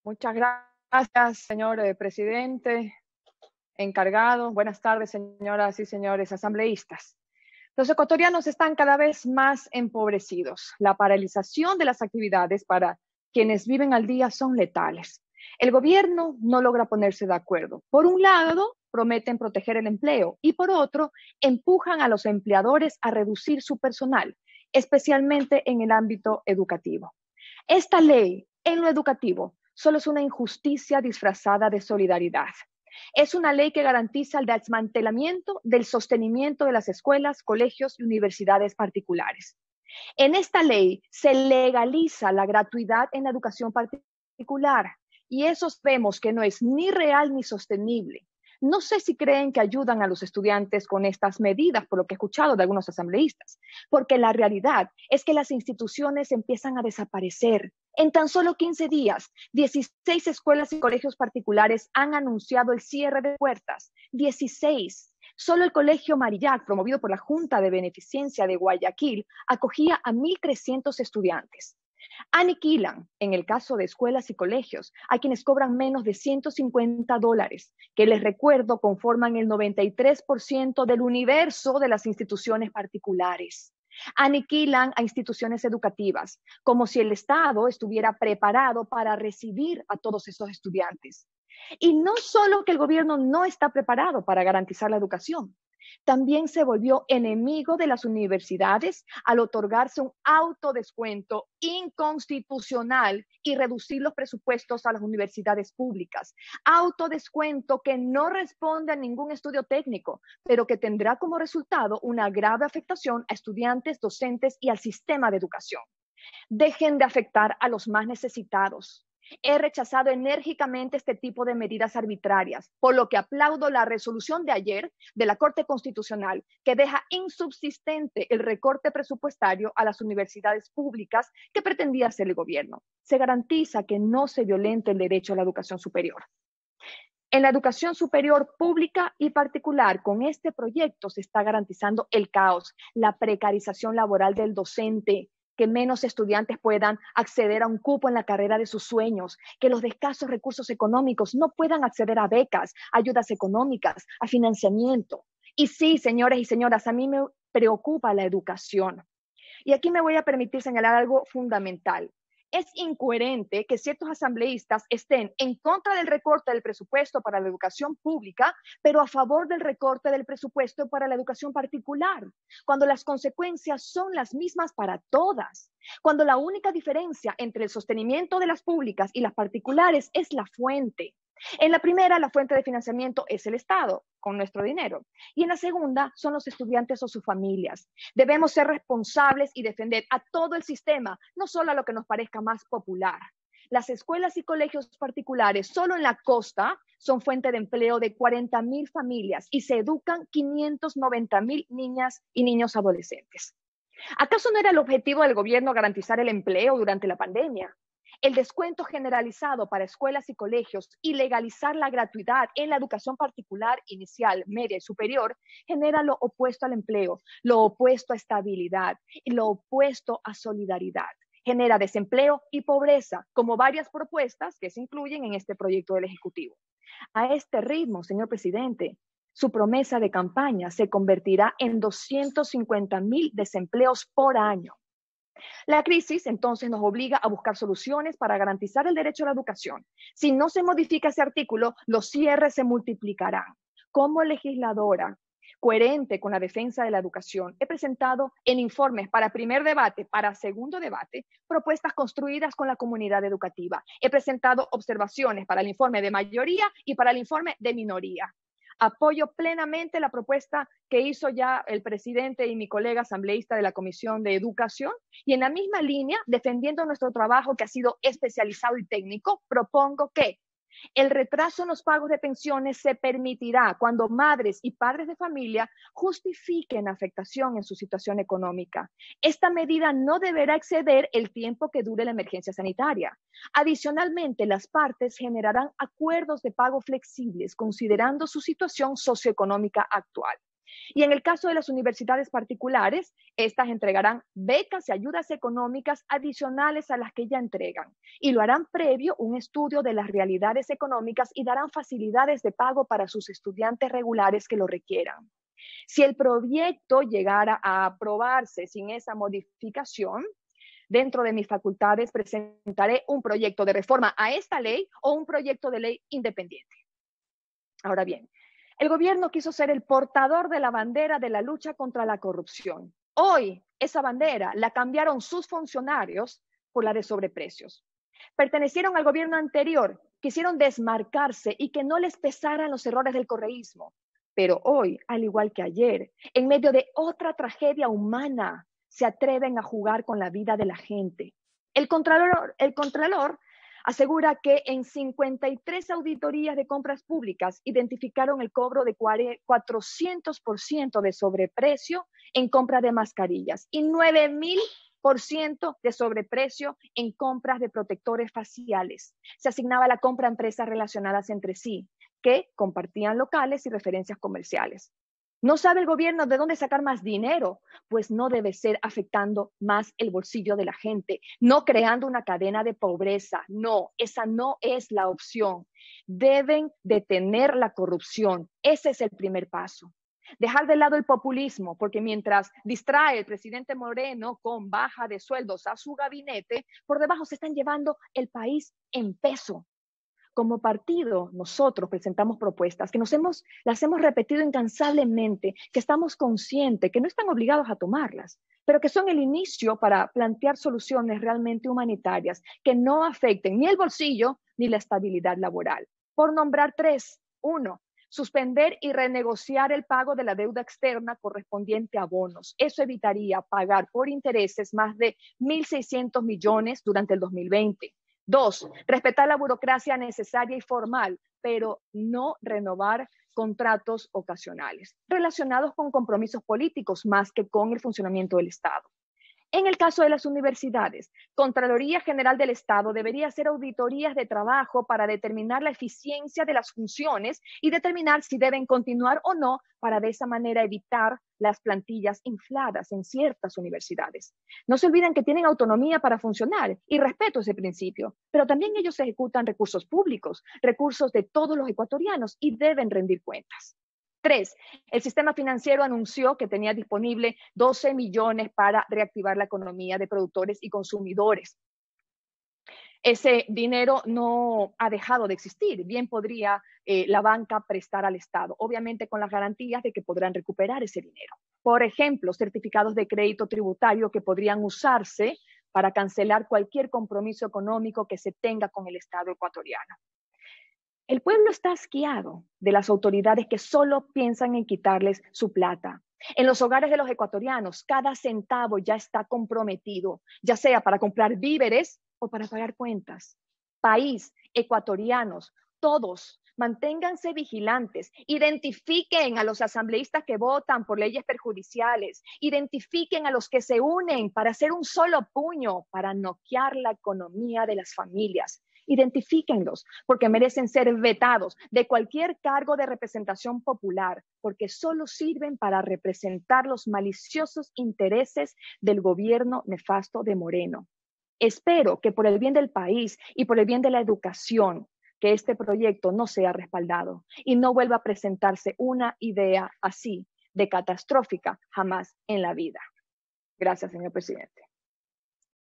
Muchas gracias, señor presidente, encargado. Buenas tardes, señoras y señores asambleístas. Los ecuatorianos están cada vez más empobrecidos. La paralización de las actividades para quienes viven al día son letales. El gobierno no logra ponerse de acuerdo. Por un lado, prometen proteger el empleo y por otro, empujan a los empleadores a reducir su personal, especialmente en el ámbito educativo. Esta ley en lo educativo solo es una injusticia disfrazada de solidaridad. Es una ley que garantiza el desmantelamiento del sostenimiento de las escuelas, colegios y universidades particulares. En esta ley se legaliza la gratuidad en la educación particular y eso vemos que no es ni real ni sostenible. No sé si creen que ayudan a los estudiantes con estas medidas, por lo que he escuchado de algunos asambleístas, porque la realidad es que las instituciones empiezan a desaparecer. En tan solo 15 días, 16 escuelas y colegios particulares han anunciado el cierre de puertas. 16. Solo el Colegio Marillac, promovido por la Junta de Beneficencia de Guayaquil, acogía a 1.300 estudiantes. Aniquilan, en el caso de escuelas y colegios, a quienes cobran menos de $150, que les recuerdo conforman el 93% del universo de las instituciones particulares. Aniquilan a instituciones educativas, como si el Estado estuviera preparado para recibir a todos esos estudiantes. Y no solo que el gobierno no está preparado para garantizar la educación, también se volvió enemigo de las universidades al otorgarse un autodescuento inconstitucional y reducir los presupuestos a las universidades públicas. Autodescuento que no responde a ningún estudio técnico, pero que tendrá como resultado una grave afectación a estudiantes, docentes y al sistema de educación. Dejen de afectar a los más necesitados. He rechazado enérgicamente este tipo de medidas arbitrarias, por lo que aplaudo la resolución de ayer de la Corte Constitucional que deja insubsistente el recorte presupuestario a las universidades públicas que pretendía hacer el gobierno. Se garantiza que no se violente el derecho a la educación superior. En la educación superior pública y particular, con este proyecto se está garantizando el caos, la precarización laboral del docente, que menos estudiantes puedan acceder a un cupo en la carrera de sus sueños, que los de escasos recursos económicos no puedan acceder a becas, ayudas económicas, a financiamiento. Y sí, señores y señoras, a mí me preocupa la educación. Y aquí me voy a permitir señalar algo fundamental. Es incoherente que ciertos asambleístas estén en contra del recorte del presupuesto para la educación pública, pero a favor del recorte del presupuesto para la educación particular, cuando las consecuencias son las mismas para todas, cuando la única diferencia entre el sostenimiento de las públicas y las particulares es la fuente. En la primera, la fuente de financiamiento es el Estado, con nuestro dinero. Y en la segunda, son los estudiantes o sus familias. Debemos ser responsables y defender a todo el sistema, no solo a lo que nos parezca más popular. Las escuelas y colegios particulares, solo en la costa, son fuente de empleo de 40,000 familias y se educan 590,000 niñas y niños adolescentes. ¿Acaso no era el objetivo del gobierno garantizar el empleo durante la pandemia? El descuento generalizado para escuelas y colegios y legalizar la gratuidad en la educación particular, inicial, media y superior genera lo opuesto al empleo, lo opuesto a estabilidad y lo opuesto a solidaridad. Genera desempleo y pobreza, como varias propuestas que se incluyen en este proyecto del Ejecutivo. A este ritmo, señor presidente, su promesa de campaña se convertirá en 250,000 desempleos por año. La crisis entonces nos obliga a buscar soluciones para garantizar el derecho a la educación. Si no se modifica ese artículo, los cierres se multiplicarán. Como legisladora coherente con la defensa de la educación, he presentado en informes para primer debate, para segundo debate, propuestas construidas con la comunidad educativa. He presentado observaciones para el informe de mayoría y para el informe de minoría. Apoyo plenamente la propuesta que hizo ya el presidente y mi colega asambleísta de la Comisión de Educación y en la misma línea, defendiendo nuestro trabajo que ha sido especializado y técnico, propongo que el retraso en los pagos de pensiones se permitirá cuando madres y padres de familia justifiquen afectación en su situación económica. Esta medida no deberá exceder el tiempo que dure la emergencia sanitaria. Adicionalmente, las partes generarán acuerdos de pago flexibles considerando su situación socioeconómica actual. Y en el caso de las universidades particulares, estas entregarán becas y ayudas económicas adicionales a las que ya entregan, y lo harán previo un estudio de las realidades económicas y darán facilidades de pago para sus estudiantes regulares que lo requieran. Si el proyecto llegara a aprobarse sin esa modificación, dentro de mis facultades presentaré un proyecto de reforma a esta ley o un proyecto de ley independiente. Ahora bien, el gobierno quiso ser el portador de la bandera de la lucha contra la corrupción. Hoy, esa bandera la cambiaron sus funcionarios por la de sobreprecios. Pertenecieron al gobierno anterior, quisieron desmarcarse y que no les pesaran los errores del correísmo. Pero hoy, al igual que ayer, en medio de otra tragedia humana, se atreven a jugar con la vida de la gente. El Contralor asegura que en 53 auditorías de compras públicas identificaron el cobro de 400% de sobreprecio en compra de mascarillas y 9,000% de sobreprecio en compras de protectores faciales. Se asignaba la compra a empresas relacionadas entre sí, que compartían locales y referencias comerciales. ¿No sabe el gobierno de dónde sacar más dinero? Pues no debe ser afectando más el bolsillo de la gente, no creando una cadena de pobreza. No, esa no es la opción. Deben detener la corrupción. Ese es el primer paso. Dejar de lado el populismo, porque mientras distrae el presidente Moreno con baja de sueldos a su gabinete, por debajo se están llevando el país en peso. Como partido, nosotros presentamos propuestas que las hemos repetido incansablemente, que estamos conscientes, que no están obligados a tomarlas, pero que son el inicio para plantear soluciones realmente humanitarias que no afecten ni el bolsillo ni la estabilidad laboral. Por nombrar tres: 1, suspender y renegociar el pago de la deuda externa correspondiente a bonos. Eso evitaría pagar por intereses más de 1.600 millones durante el 2020. 2, respetar la burocracia necesaria y formal, pero no renovar contratos ocasionales relacionados con compromisos políticos más que con el funcionamiento del Estado. En el caso de las universidades, Contraloría General del Estado debería hacer auditorías de trabajo para determinar la eficiencia de las funciones y determinar si deben continuar o no, para de esa manera evitar las plantillas infladas en ciertas universidades. No se olviden que tienen autonomía para funcionar y respeto ese principio, pero también ellos ejecutan recursos públicos, recursos de todos los ecuatorianos, y deben rendir cuentas. 3, el sistema financiero anunció que tenía disponible 12 millones para reactivar la economía de productores y consumidores. Ese dinero no ha dejado de existir. Bien podría la banca prestar al Estado, obviamente con las garantías de que podrán recuperar ese dinero. Por ejemplo, certificados de crédito tributario que podrían usarse para cancelar cualquier compromiso económico que se tenga con el Estado ecuatoriano. El pueblo está asqueado de las autoridades que solo piensan en quitarles su plata. En los hogares de los ecuatorianos, cada centavo ya está comprometido, ya sea para comprar víveres o para pagar cuentas. País, ecuatorianos, todos, manténganse vigilantes, identifiquen a los asambleístas que votan por leyes perjudiciales, identifiquen a los que se unen para hacer un solo puño, para noquear la economía de las familias. Identifíquenlos, porque merecen ser vetados de cualquier cargo de representación popular, porque solo sirven para representar los maliciosos intereses del gobierno nefasto de Moreno. Espero que por el bien del país y por el bien de la educación, que este proyecto no sea respaldado y no vuelva a presentarse una idea así de catastrófica jamás en la vida. Gracias, señor presidente.